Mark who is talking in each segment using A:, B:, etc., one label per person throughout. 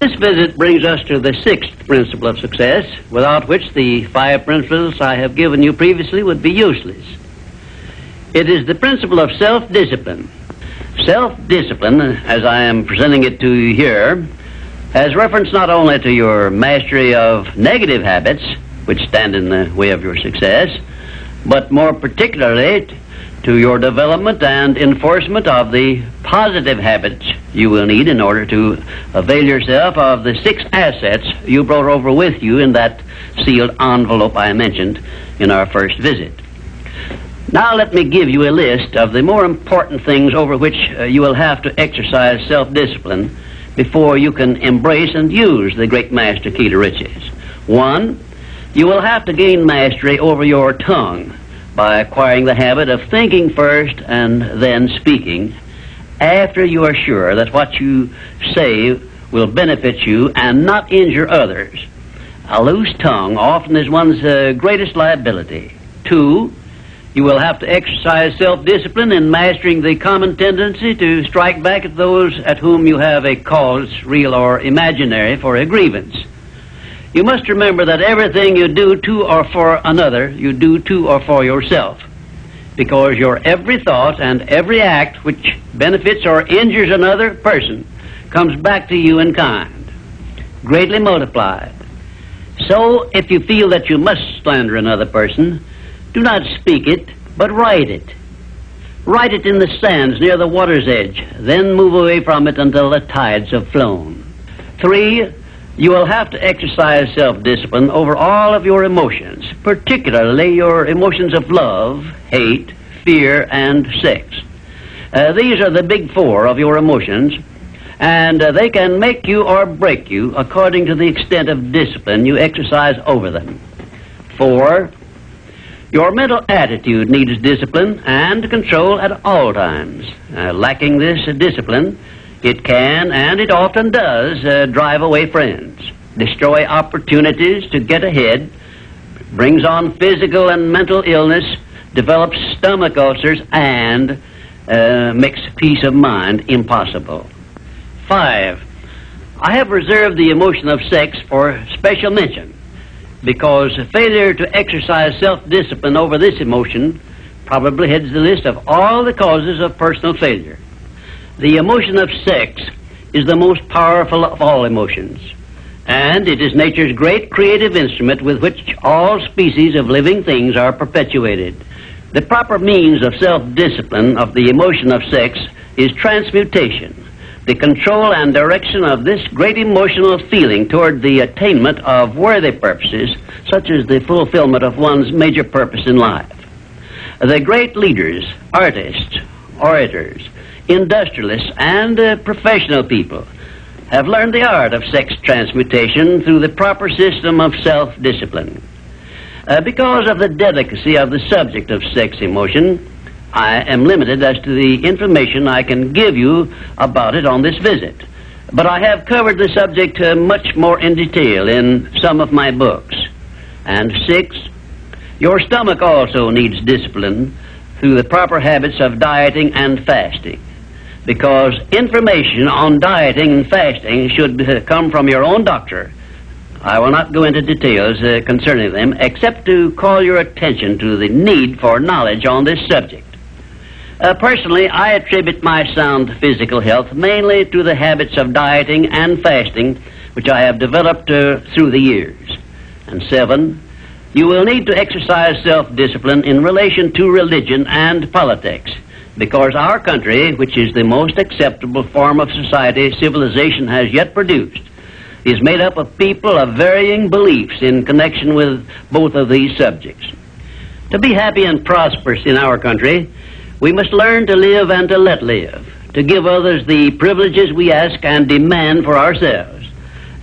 A: This visit brings us to the sixth principle of success, without which the 5 principles I have given you previously would be useless. It is the principle of self-discipline. Self-discipline, as I am presenting it to you here, has reference not only to your mastery of negative habits, which stand in the way of your success, but more particularly to your development and enforcement of the positive habits you will need in order to avail yourself of the 6 assets you brought over with you in that sealed envelope I mentioned in our first visit. Now let me give you a list of the more important things over which you will have to exercise self-discipline before you can embrace and use the great master key to riches. 1, you will have to gain mastery over your tongue by acquiring the habit of thinking first and then speaking after you are sure that what you say will benefit you and not injure others. A loose tongue often is one's greatest liability. 2, you will have to exercise self-discipline in mastering the common tendency to strike back at those at whom you have a cause, real or imaginary, for a grievance. You must remember that everything you do to or for another, you do to or for yourself, because your every thought and every act which benefits or injures another person comes back to you in kind, greatly multiplied. So, if you feel that you must slander another person, do not speak it, but write it. Write it in the sands near the water's edge, then move away from it until the tides have flown. 3, you will have to exercise self-discipline over all of your emotions, particularly your emotions of love, hate, fear, and sex. These are the big 4 of your emotions, and they can make you or break you according to the extent of discipline you exercise over them. 4, your mental attitude needs discipline and control at all times. Lacking this discipline, it can, and it often does, drive away friends, destroy opportunities to get ahead, brings on physical and mental illness, develops stomach ulcers, and makes peace of mind impossible. 5, I have reserved the emotion of sex for special mention, because failure to exercise self-discipline over this emotion probably heads the list of all the causes of personal failure. The emotion of sex is the most powerful of all emotions, and it is nature's great creative instrument with which all species of living things are perpetuated. The proper means of self-discipline of the emotion of sex is transmutation, the control and direction of this great emotional feeling toward the attainment of worthy purposes, such as the fulfillment of one's major purpose in life. The great leaders, artists, orators, industrialists, and professional people have learned the art of sex transmutation through the proper system of self-discipline. Because of the delicacy of the subject of sex emotion, I am limited as to the information I can give you about it on this visit. But I have covered the subject much more in detail in some of my books. And 6, your stomach also needs discipline through the proper habits of dieting and fasting, because information on dieting and fasting should come from your own doctor. I will not go into details concerning them, except to call your attention to the need for knowledge on this subject. Personally, I attribute my sound physical health mainly to the habits of dieting and fasting which I have developed through the years. And 7, you will need to exercise self-discipline in relation to religion and politics, because our country, which is the most acceptable form of society civilization has yet produced, is made up of people of varying beliefs in connection with both of these subjects. To be happy and prosperous in our country, we must learn to live and to let live, to give others the privileges we ask and demand for ourselves.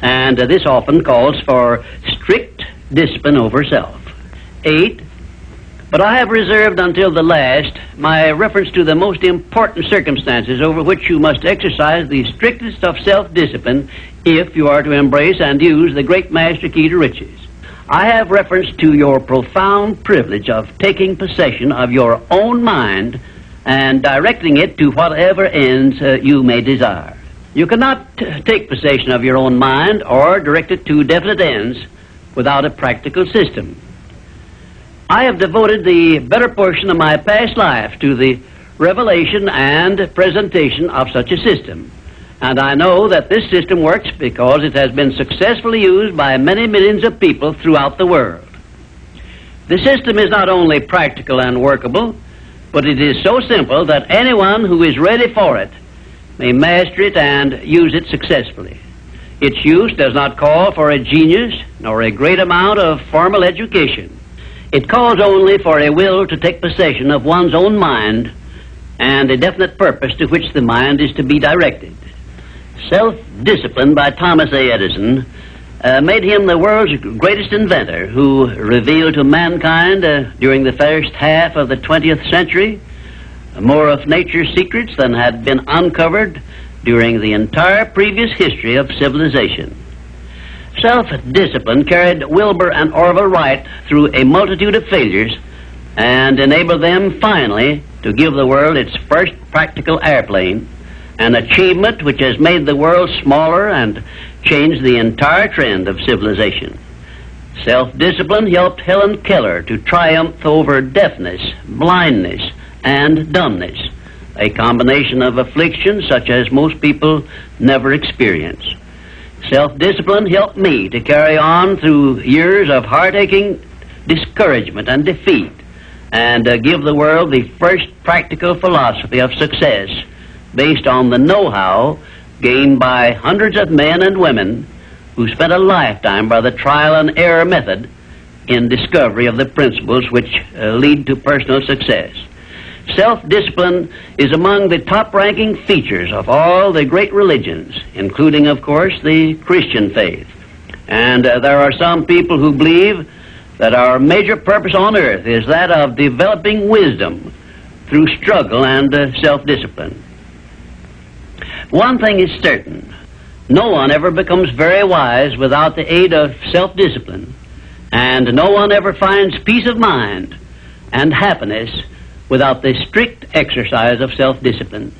A: And this often calls for strict discipline over self. 8, but I have reserved until the last my reference to the most important circumstances over which you must exercise the strictest of self-discipline if you are to embrace and use the great master key to riches. I have reference to your profound privilege of taking possession of your own mind and directing it to whatever ends you may desire. You cannot take possession of your own mind or direct it to definite ends without a practical system. I have devoted the better portion of my past life to the revelation and presentation of such a system. And I know that this system works because it has been successfully used by many millions of people throughout the world. The system is not only practical and workable, but it is so simple that anyone who is ready for it may master it and use it successfully. Its use does not call for a genius nor a great amount of formal education. It calls only for a will to take possession of one's own mind and a definite purpose to which the mind is to be directed. Self-discipline by Thomas A. Edison made him the world's greatest inventor, who revealed to mankind during the first half of the 20th century more of nature's secrets than had been uncovered during the entire previous history of civilization. Self-discipline carried Wilbur and Orville Wright through a multitude of failures and enabled them finally to give the world its first practical airplane, an achievement which has made the world smaller and changed the entire trend of civilization. Self-discipline helped Helen Keller to triumph over deafness, blindness, and dumbness, a combination of afflictions such as most people never experience. Self-discipline helped me to carry on through years of heart-aching discouragement and defeat and give the world the first practical philosophy of success based on the know-how gained by hundreds of men and women who spent a lifetime by the trial and error method in discovery of the principles which lead to personal success. Self-discipline is among the top-ranking features of all the great religions, including, of course, the Christian faith. And there are some people who believe that our major purpose on earth is that of developing wisdom through struggle and self-discipline. One thing is certain: no one ever becomes very wise without the aid of self-discipline, and no one ever finds peace of mind and happiness without the strict exercise of self-discipline.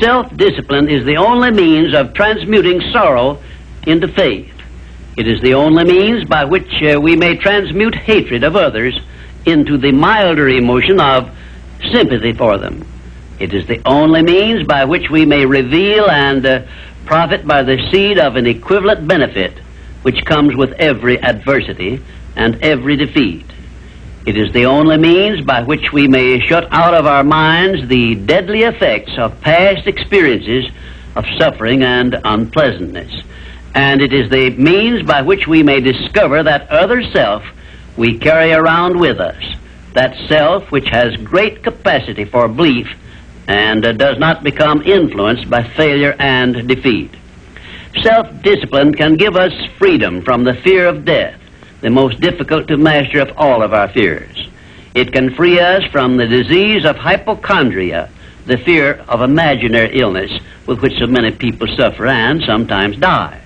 A: Self-discipline is the only means of transmuting sorrow into faith. It is the only means by which we may transmute hatred of others into the milder emotion of sympathy for them. It is the only means by which we may reveal and profit by the seed of an equivalent benefit which comes with every adversity and every defeat. It is the only means by which we may shut out of our minds the deadly effects of past experiences of suffering and unpleasantness. And it is the means by which we may discover that other self we carry around with us, that self which has great capacity for belief and does not become influenced by failure and defeat. Self-discipline can give us freedom from the fear of death, the most difficult to master of all of our fears. It can free us from the disease of hypochondria, the fear of imaginary illness with which so many people suffer and sometimes die.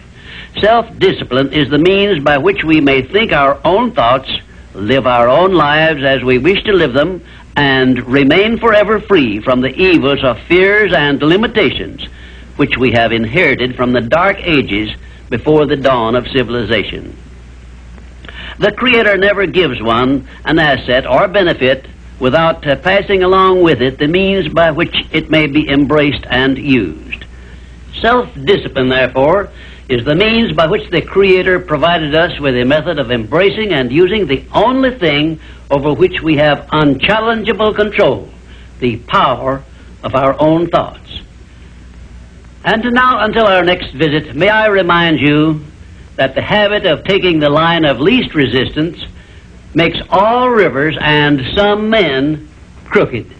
A: Self-discipline is the means by which we may think our own thoughts, live our own lives as we wish to live them, and remain forever free from the evils of fears and limitations which we have inherited from the dark ages before the dawn of civilization. The Creator never gives one an asset or benefit without passing along with it the means by which it may be embraced and used. Self-discipline, therefore, is the means by which the Creator provided us with a method of embracing and using the only thing over which we have unchallengeable control, the power of our own thoughts. And now, until our next visit, may I remind you that the habit of taking the line of least resistance makes all rivers and some men crooked.